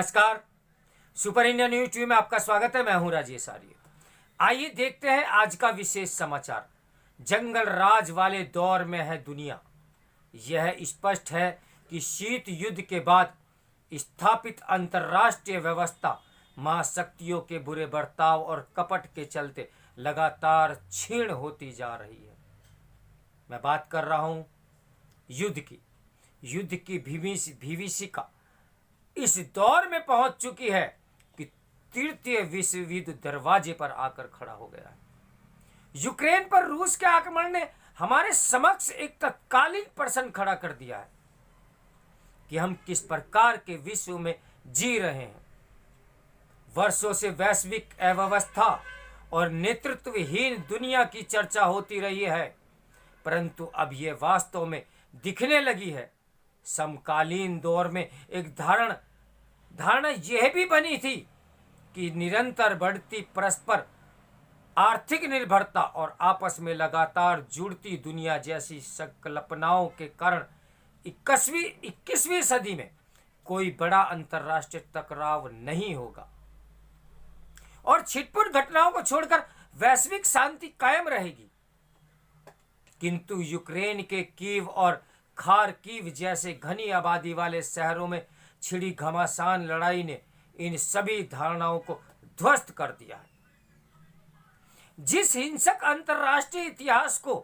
नमस्कार। Super India news TV में आपका स्वागत है। मैं हूं राजेश आर्य। आइए देखते हैं आज का विशेष समाचार। जंगल राज वाले दौर में है दुनिया। यह स्पष्ट है कि शीत युद्ध के बाद स्थापित अंतर्राष्ट्रीय व्यवस्था महाशक्तियों के बुरे बर्ताव और कपट के चलते लगातार क्षीण होती जा रही है। मैं बात कर रहा हूं युद्ध की भीविषिका इस दौर में पहुंच चुकी है कि तृतीय विश्व युद्ध दरवाजे पर आकर खड़ा हो गया है। यूक्रेन पर रूस के आक्रमण ने हमारे समक्ष एक तत्कालीन प्रश्न खड़ा कर दिया है कि हम किस प्रकार के विश्व में जी रहे हैं। वर्षों से वैश्विक अव्यवस्था और नेतृत्वहीन दुनिया की चर्चा होती रही है, परंतु अब यह वास्तव में दिखने लगी है। समकालीन दौर में एक धारणा यह भी बनी थी कि निरंतर बढ़ती परस्पर आर्थिक निर्भरता और आपस में लगातार जुड़ती दुनिया जैसी संकल्पनाओं के कारण 21वीं सदी में कोई बड़ा अंतर्राष्ट्रीय टकराव नहीं होगा और छिटपुट घटनाओं को छोड़कर वैश्विक शांति कायम रहेगी। किंतु यूक्रेन के कीव और खार्किव जैसे घनी आबादी वाले शहरों में छिड़ी घमासान लड़ाई ने इन सभी धारणाओं को ध्वस्त कर दिया है। जिस हिंसक अंतर्राष्ट्रीय इतिहास को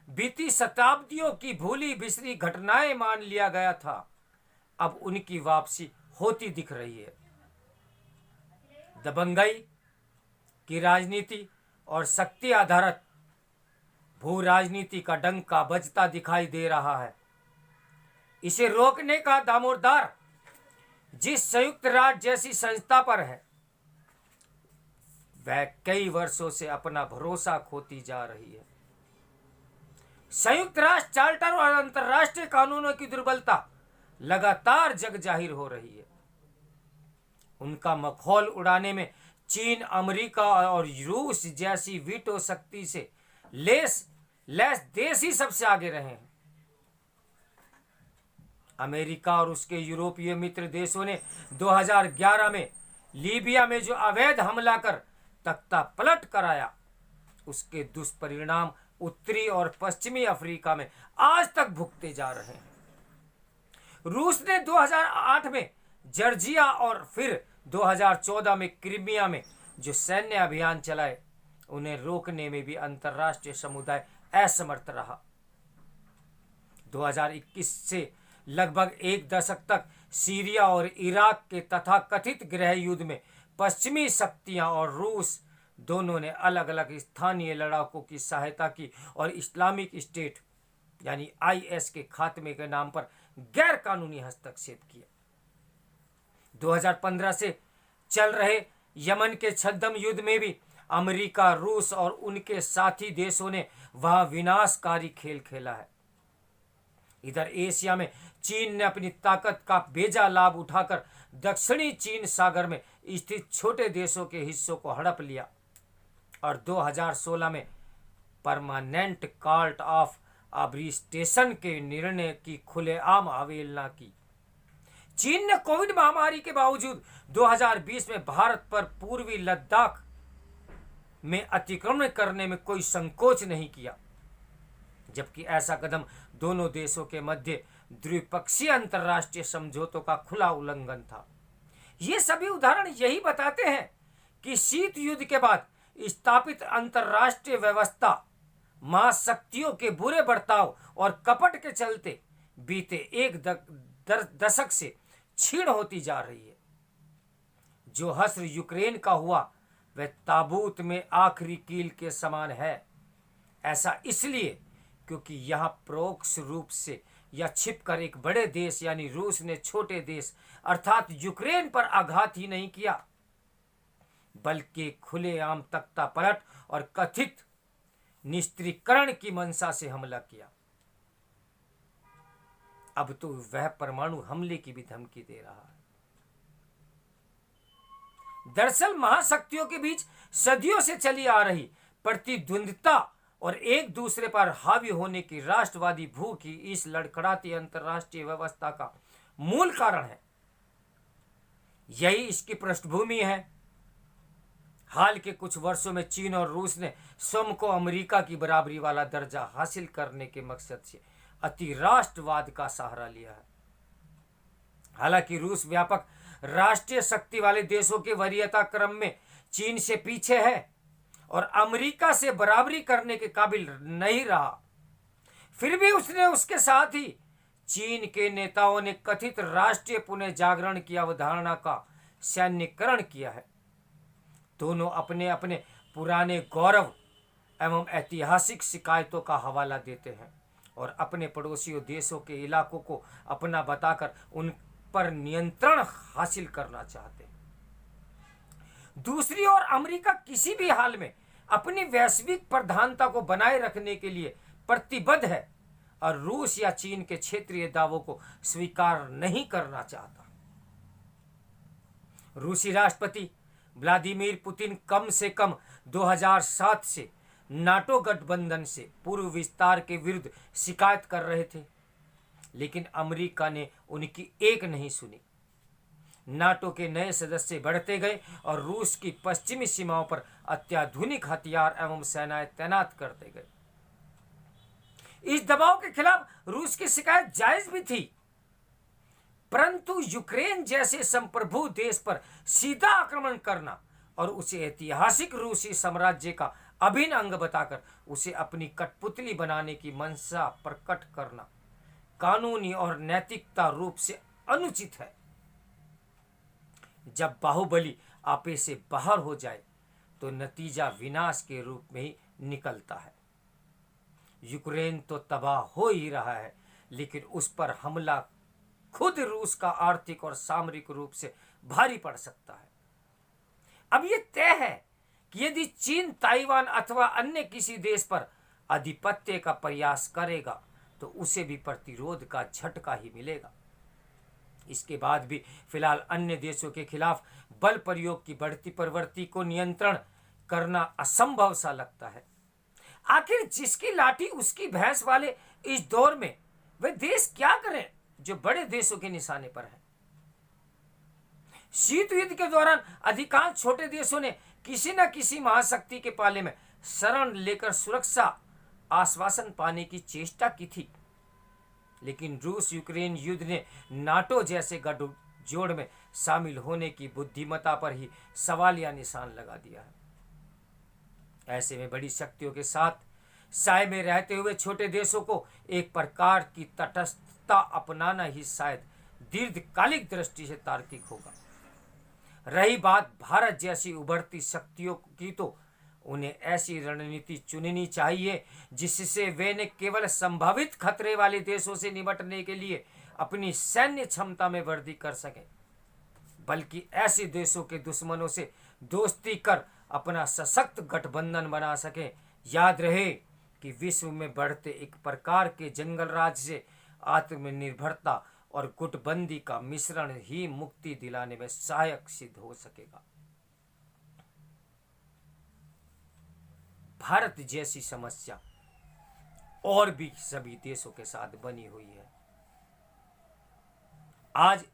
बीती शताब्दियों की भूली बिसरी घटनाएं मान लिया गया था, अब उनकी वापसी होती दिख रही है। दबंगई की राजनीति और शक्ति आधारित भू राजनीति का डंका बजता दिखाई दे रहा है। इसे रोकने का दामोदर जिस संयुक्त राष्ट्र जैसी संस्था पर है, वह कई वर्षों से अपना भरोसा खोती जा रही है। संयुक्त राष्ट्र चार्टर और अंतर्राष्ट्रीय कानूनों की दुर्बलता लगातार जग जाहिर हो रही है। उनका मखौल उड़ाने में चीन, अमेरिका और रूस जैसी वीटो शक्ति से लेस देश ही सबसे आगे रहे हैं। अमेरिका और उसके यूरोपीय मित्र देशों ने 2011 में लीबिया में जो अवैध हमला कर तख्ता पलट कराया, उसके दुष्परिणाम उत्तरी और पश्चिमी अफ्रीका में आज तक भुगते जा रहे हैं। रूस ने 2008 में जॉर्जिया और फिर 2014 में क्रीमिया में जो सैन्य अभियान चलाए, उन्हें रोकने में भी अंतर्राष्ट्रीय समुदाय असमर्थ रहा। 2021 से लगभग एक दशक तक सीरिया और इराक के तथाकथित गृह युद्ध में पश्चिमी शक्तियां और रूस दोनों ने अलग अलग स्थानीय लड़ाकों की सहायता की और इस्लामिक स्टेट यानी IS के खात्मे के नाम पर गैर कानूनी हस्तक्षेप किया। 2015 से चल रहे यमन के छद्म युद्ध में भी अमेरिका, रूस और उनके साथी देशों ने वहां विनाशकारी खेल खेला है। इधर एशिया में चीन ने अपनी ताकत का बेजा लाभ उठाकर दक्षिणी चीन सागर में स्थित छोटे देशों के हिस्सों को हड़प लिया और 2016 में परमानेंट कॉल्ट ऑफ आर्बिट्रेशन के निर्णय की खुलेआम अवहेलना की। चीन ने कोविड महामारी के बावजूद 2020 में भारत पर पूर्वी लद्दाख में अतिक्रमण करने में कोई संकोच नहीं किया, जबकि ऐसा कदम दोनों देशों के मध्य द्विपक्षीय अंतर्राष्ट्रीय समझौतों का खुला उल्लंघन था। ये सभी उदाहरण यही बताते हैं कि शीत युद्ध के बाद स्थापित अंतर्राष्ट्रीय व्यवस्था महाशक्तियों के बुरे बर्ताव और कपट के चलते बीते एक दशक से क्षीण होती जा रही है। जो हश्र यूक्रेन का हुआ, वह ताबूत में आखिरी कील के समान है। ऐसा इसलिए क्योंकि यहाँ परोक्ष रूप से या छिपकर एक बड़े देश यानी रूस ने छोटे देश अर्थात यूक्रेन पर आघात ही नहीं किया, बल्कि खुलेआम तख्ता पलट और कथित निस्त्रीकरण की मंशा से हमला किया। अब तो वह परमाणु हमले की भी धमकी दे रहा है। दरअसल महाशक्तियों के बीच सदियों से चली आ रही प्रतिद्वंद्विता और एक दूसरे पर हावी होने की राष्ट्रवादी भूख ही इस लड़खड़ाती अंतर्राष्ट्रीय व्यवस्था का मूल कारण है। यही इसकी पृष्ठभूमि है। हाल के कुछ वर्षों में चीन और रूस ने स्वयं को अमेरिका की बराबरी वाला दर्जा हासिल करने के मकसद से अति राष्ट्रवाद का सहारा लिया है। हालांकि रूस व्यापक राष्ट्रीय शक्ति वाले देशों के वरीयता क्रम में चीन से पीछे है और अमेरिका से बराबरी करने के काबिल नहीं रहा, फिर भी उसने उसके साथ ही चीन के नेताओं ने कथित राष्ट्रीय पुनः जागरण की अवधारणा का सैन्यकरण किया है। दोनों अपने अपने पुराने गौरव एवं ऐतिहासिक शिकायतों का हवाला देते हैं और अपने पड़ोसियों देशों के इलाकों को अपना बताकर उन पर नियंत्रण हासिल करना चाहते हैं। दूसरी ओर अमेरिका किसी भी हाल में अपनी वैश्विक प्रधानता को बनाए रखने के लिए प्रतिबद्ध है और रूस या चीन के क्षेत्रीय दावों को स्वीकार नहीं करना चाहता। रूसी राष्ट्रपति व्लादिमीर पुतिन कम से कम 2007 से नाटो गठबंधन से पूर्व विस्तार के विरुद्ध शिकायत कर रहे थे, लेकिन अमेरिका ने उनकी एक नहीं सुनी। नाटो के नए सदस्य बढ़ते गए और रूस की पश्चिमी सीमाओं पर अत्याधुनिक हथियार एवं सेनाएं तैनात करते गए। इस दबाव के खिलाफ रूस की शिकायत जायज भी थी, परंतु यूक्रेन जैसे संप्रभु देश पर सीधा आक्रमण करना और उसे ऐतिहासिक रूसी साम्राज्य का अभिन्न अंग बताकर उसे अपनी कठपुतली बनाने की मंशा प्रकट करना कानूनी और नैतिकता रूप से अनुचित है। जब बाहुबली आपे से बाहर हो जाए तो नतीजा विनाश के रूप में ही निकलता है। यूक्रेन तो तबाह हो ही रहा है, लेकिन उस पर हमला खुद रूस का आर्थिक और सामरिक रूप से भारी पड़ सकता है। अब यह तय है कि यदि चीन ताइवान अथवा अन्य किसी देश पर आधिपत्य का प्रयास करेगा तो उसे भी प्रतिरोध का झटका ही मिलेगा। इसके बाद भी फिलहाल अन्य देशों के खिलाफ बल प्रयोग की बढ़ती प्रवृत्ति को नियंत्रण करना असंभव सा लगता है। आखिर जिसकी लाठी उसकी भैंस वाले इस दौर में वे देश क्या करें जो बड़े देशों के निशाने पर है। शीत युद्ध के दौरान अधिकांश छोटे देशों ने किसी न किसी महाशक्ति के पाले में शरण लेकर सुरक्षा आश्वासन पाने की चेष्टा की थी, लेकिन रूस यूक्रेन युद्ध ने नाटो जैसे गठजोड़ में शामिल होने की बुद्धिमत्ता पर ही सवालिया निशान लगा दिया है। ऐसे में बड़ी शक्तियों के साथ साए में रहते हुए छोटे देशों को एक प्रकार की तटस्थता अपनाना ही शायद दीर्घकालिक दृष्टि से तार्किक होगा। रही बात भारत जैसी उभरती शक्तियों की, तो उन्हें ऐसी रणनीति चुननी चाहिए जिससे वे न केवल संभावित खतरे वाले देशों से निपटने के लिए अपनी सैन्य क्षमता में वृद्धि कर सकें, बल्कि ऐसे देशों के दुश्मनों से दोस्ती कर अपना सशक्त गठबंधन बना सकें। याद रहे कि विश्व में बढ़ते एक प्रकार के जंगल राज से आत्मनिर्भरता और गुटबंदी का मिश्रण ही मुक्ति दिलाने में सहायक सिद्ध हो सकेगा। भारत जैसी समस्या और भी सभी देशों के साथ बनी हुई है। आज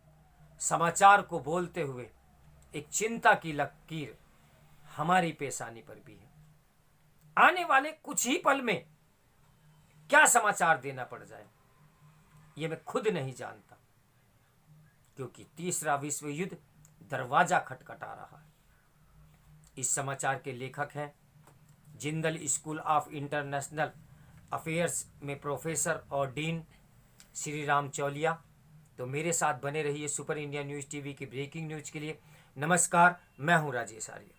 समाचार को बोलते हुए एक चिंता की लकीर हमारी पेशानी पर भी है। आने वाले कुछ ही पल में क्या समाचार देना पड़ जाए ये मैं खुद नहीं जानता, क्योंकि तीसरा विश्व युद्ध दरवाजा खटखटा रहा है। इस समाचार के लेखक हैं Jindal school of international affairs में प्रोफेसर और डीन श्री राम चौलिया। तो मेरे साथ बने रहिए सुपर इंडिया न्यूज़ टीवी की ब्रेकिंग न्यूज़ के लिए। नमस्कार, मैं हूं राजेश आर्य।